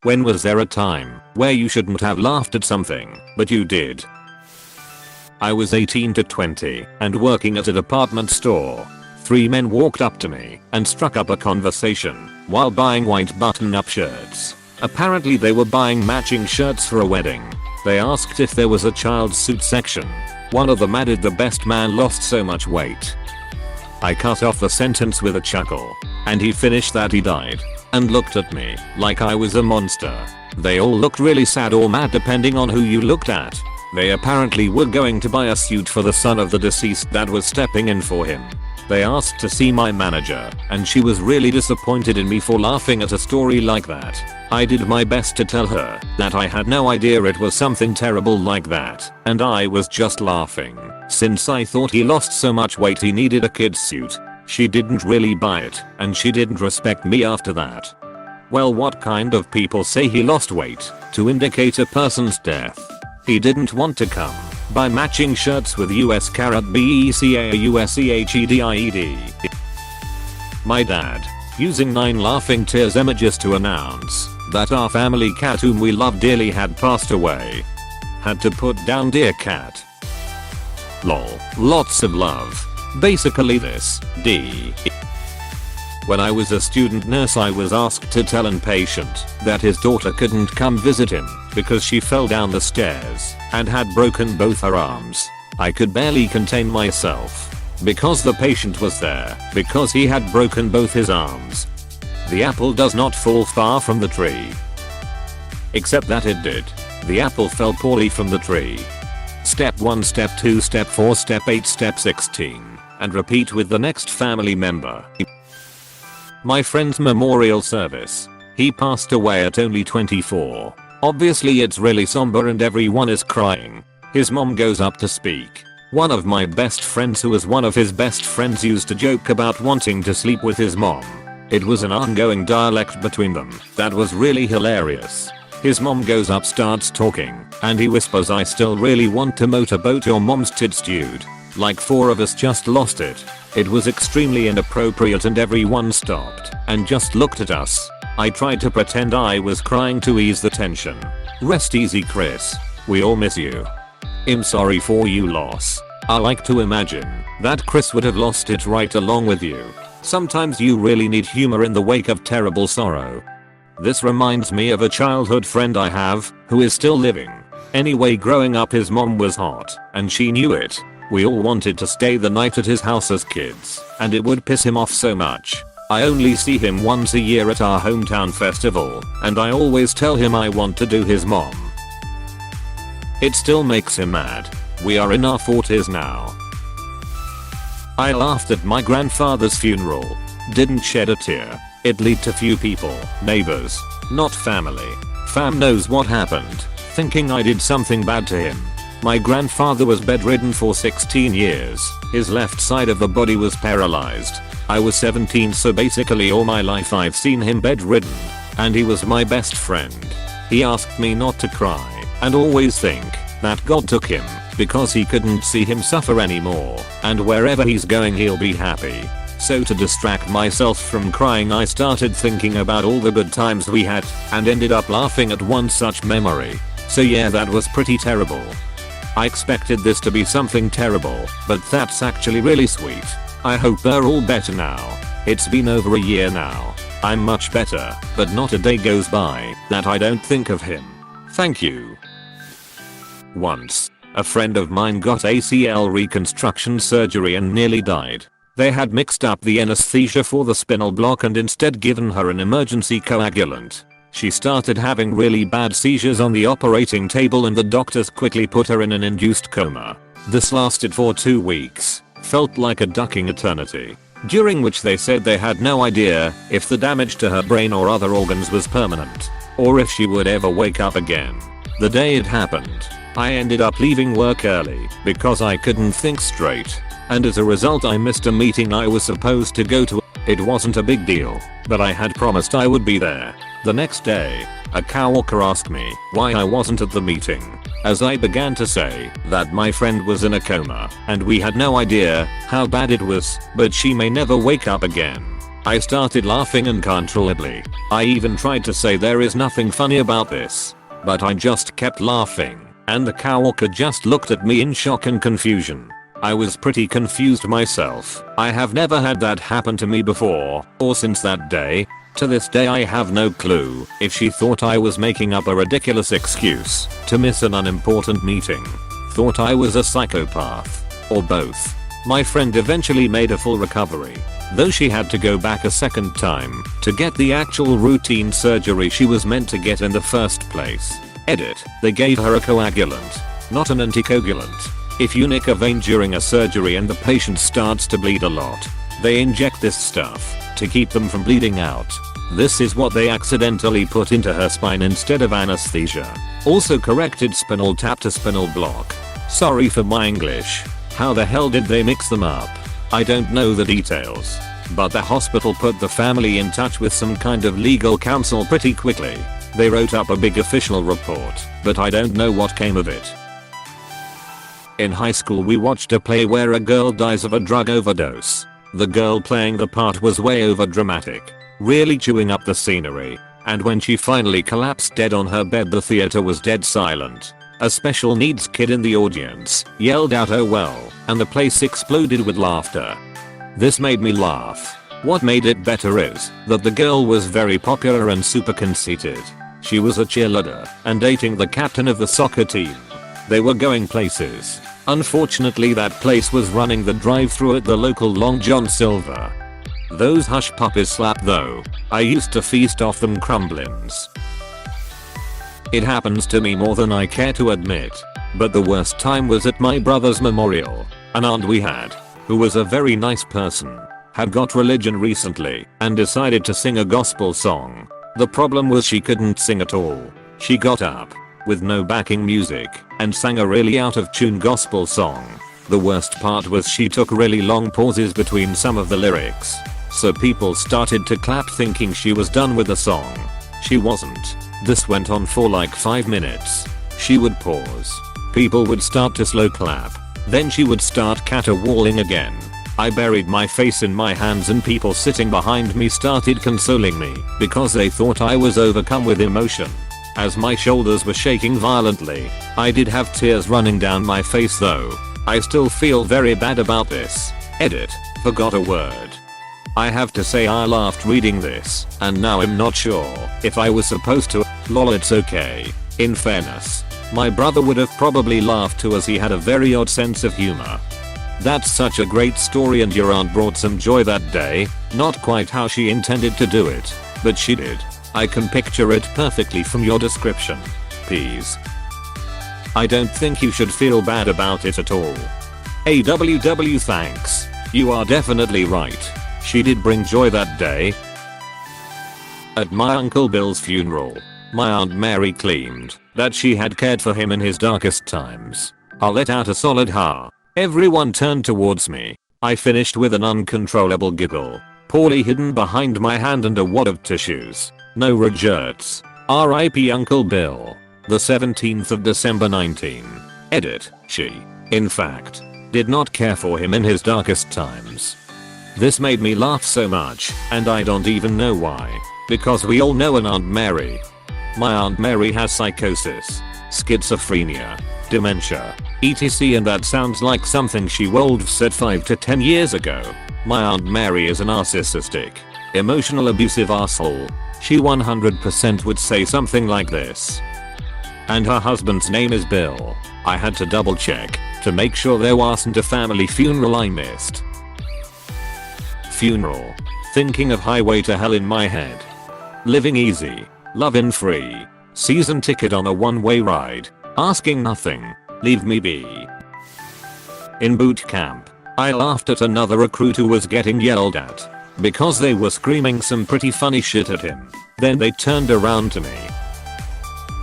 When was there a time where you shouldn't have laughed at something, but you did? I was 18 to 20 and working at a department store. 3 men walked up to me and struck up a conversation while buying white button-up shirts. Apparently they were buying matching shirts for a wedding. They asked if there was a child's suit section. One of them added, "The best man lost so much weight." I cut off the sentence with a chuckle, and he finished that he died and looked at me like I was a monster. They all looked really sad or mad depending on who you looked at. They apparently were going to buy a suit for the son of the deceased that was stepping in for him. They asked to see my manager, and she was really disappointed in me for laughing at a story like that. I did my best to tell her that I had no idea it was something terrible like that, and I was just laughing since I thought he lost so much weight he needed a kid's suit. She didn't really buy it, and she didn't respect me after that. Well, what kind of people say he lost weight to indicate a person's death? He didn't want to come by matching shirts with US carat BECAUSEHEDIED. My dad, using 9 laughing tears images to announce that our family cat whom we love dearly had passed away. Had to put down "Dear cat." Lol. Lots of love. Basically this, D. When I was a student nurse, I was asked to tell an patient that his daughter couldn't come visit him because she fell down the stairs and had broken both her arms. I could barely contain myself because the patient was there because he had broken both his arms. The apple does not fall far from the tree. Except that it did. The apple fell poorly from the tree. Step 1, Step 2, Step 4, Step 8, Step 16, and repeat with the next family member. My friend's memorial service. He passed away at only 24. Obviously it's really somber and everyone is crying. His mom goes up to speak. One of my best friends who was one of his best friends used to joke about wanting to sleep with his mom. It was an ongoing dialect between them that was really hilarious. His mom goes up, starts talking, and he whispers, "I still really want to motorboat your mom's tits, dude." Like 4 of us just lost it. It was extremely inappropriate and everyone stopped and just looked at us. I tried to pretend I was crying to ease the tension. Rest easy, Chris. We all miss you. I'm sorry for you loss. I like to imagine that Chris would have lost it right along with you. Sometimes you really need humor in the wake of terrible sorrow. This reminds me of a childhood friend I have who is still living. Anyway, growing up his mom was hot and she knew it. We all wanted to stay the night at his house as kids, and it would piss him off so much. I only see him once a year at our hometown festival, and I always tell him I want to do his mom. It still makes him mad. We are in our 40s now. I laughed at my grandfather's funeral. Didn't shed a tear. It leaked to few people, neighbors, not family. Fam knows what happened, thinking I did something bad to him. My grandfather was bedridden for 16 years. His left side of the body was paralyzed. I was 17, so basically all my life I've seen him bedridden. And he was my best friend. He asked me not to cry and always think that God took him because he couldn't see him suffer anymore, and wherever he's going he'll be happy. So to distract myself from crying, I started thinking about all the good times we had and ended up laughing at one such memory. So yeah, that was pretty terrible. I expected this to be something terrible, but that's actually really sweet. I hope they're all better now. It's been over a year now. I'm much better, but not a day goes by that I don't think of him. Thank you. Once, a friend of mine got ACL reconstruction surgery and nearly died. They had mixed up the anesthesia for the spinal block and instead given her an emergency coagulant. She started having really bad seizures on the operating table and the doctors quickly put her in an induced coma. This lasted for 2 weeks. Felt like a ducking eternity. During which they said they had no idea if the damage to her brain or other organs was permanent, or if she would ever wake up again. The day it happened, I ended up leaving work early because I couldn't think straight. And as a result I missed a meeting I was supposed to go to. It wasn't a big deal, but I had promised I would be there. The next day, a coworker asked me why I wasn't at the meeting, as I began to say that my friend was in a coma and we had no idea how bad it was, but she may never wake up again. I started laughing uncontrollably. I even tried to say there is nothing funny about this. But I just kept laughing, and the coworker just looked at me in shock and confusion. I was pretty confused myself. I have never had that happen to me before, or since that day. To this day I have no clue if she thought I was making up a ridiculous excuse to miss an unimportant meeting, thought I was a psychopath, or both. My friend eventually made a full recovery, though she had to go back a second time to get the actual routine surgery she was meant to get in the first place. Edit. They gave her a coagulant, not an anticoagulant. If you nick a vein during a surgery and the patient starts to bleed a lot, they inject this stuff to keep them from bleeding out. This is what they accidentally put into her spine instead of anesthesia. Also corrected spinal tap to spinal block. Sorry for my English. How the hell did they mix them up? I don't know the details, but the hospital put the family in touch with some kind of legal counsel pretty quickly. They wrote up a big official report, but I don't know what came of it. In high school we watched a play where a girl dies of a drug overdose. The girl playing the part was way over dramatic, really chewing up the scenery, and when she finally collapsed dead on her bed the theater was dead silent. A special needs kid in the audience yelled out "oh well," and the place exploded with laughter. This made me laugh. What made it better is that the girl was very popular and super conceited. She was a cheerleader and dating the captain of the soccer team. They were going places. Unfortunately that place was running the drive-thru at the local Long John Silver. Those hush puppies slap though. I used to feast off them crumblins. It happens to me more than I care to admit. But the worst time was at my brother's memorial. An aunt we had, who was a very nice person, had got religion recently and decided to sing a gospel song. The problem was she couldn't sing at all. She got up, with no backing music, and sang a really out of tune gospel song. The worst part was she took really long pauses between some of the lyrics. So people started to clap thinking she was done with the song. She wasn't. This went on for like 5 minutes. She would pause. People would start to slow clap. Then she would start caterwauling again. I buried my face in my hands and people sitting behind me started consoling me because they thought I was overcome with emotion. As my shoulders were shaking violently, I did have tears running down my face though. I still feel very bad about this. Edit. Forgot a word. I have to say I laughed reading this, and now I'm not sure if I was supposed to. Lol, it's okay. In fairness, my brother would have probably laughed too as he had a very odd sense of humor. That's such a great story and your aunt brought some joy that day. Not quite how she intended to do it, but she did. I can picture it perfectly from your description. Peas. I don't think you should feel bad about it at all. AWW thanks. You are definitely right. She did bring joy that day. At my Uncle Bill's funeral, my Aunt Mary claimed that she had cared for him in his darkest times. I let out a solid ha. Everyone turned towards me. I finished with an uncontrollable giggle, poorly hidden behind my hand and a wad of tissues. No regrets. R.I.P. Uncle Bill. The 17th of December 19. Edit. She, in fact, did not care for him in his darkest times. This made me laugh so much, and I don't even know why. Because we all know an Aunt Mary. My Aunt Mary has psychosis, schizophrenia, dementia, etc, and that sounds like something she would have said 5 to 10 years ago. My Aunt Mary is a narcissistic, emotional abusive asshole. She 100% would say something like this. And her husband's name is Bill. I had to double check to make sure there wasn't a family funeral I missed. Funeral. Thinking of Highway to Hell in my head. Living easy. Lovin' free. Season ticket on a one-way ride. Asking nothing. Leave me be. In boot camp, I laughed at another recruit who was getting yelled at because they were screaming some pretty funny shit at him. Then they turned around to me.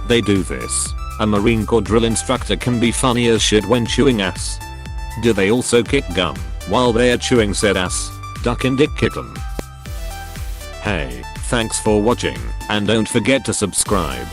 They do this. A Marine Corps drill instructor can be funny as shit when chewing ass. Do they also kick gum while they are chewing said ass? Duck and dick kick 'em. Hey, thanks for watching, and don't forget to subscribe.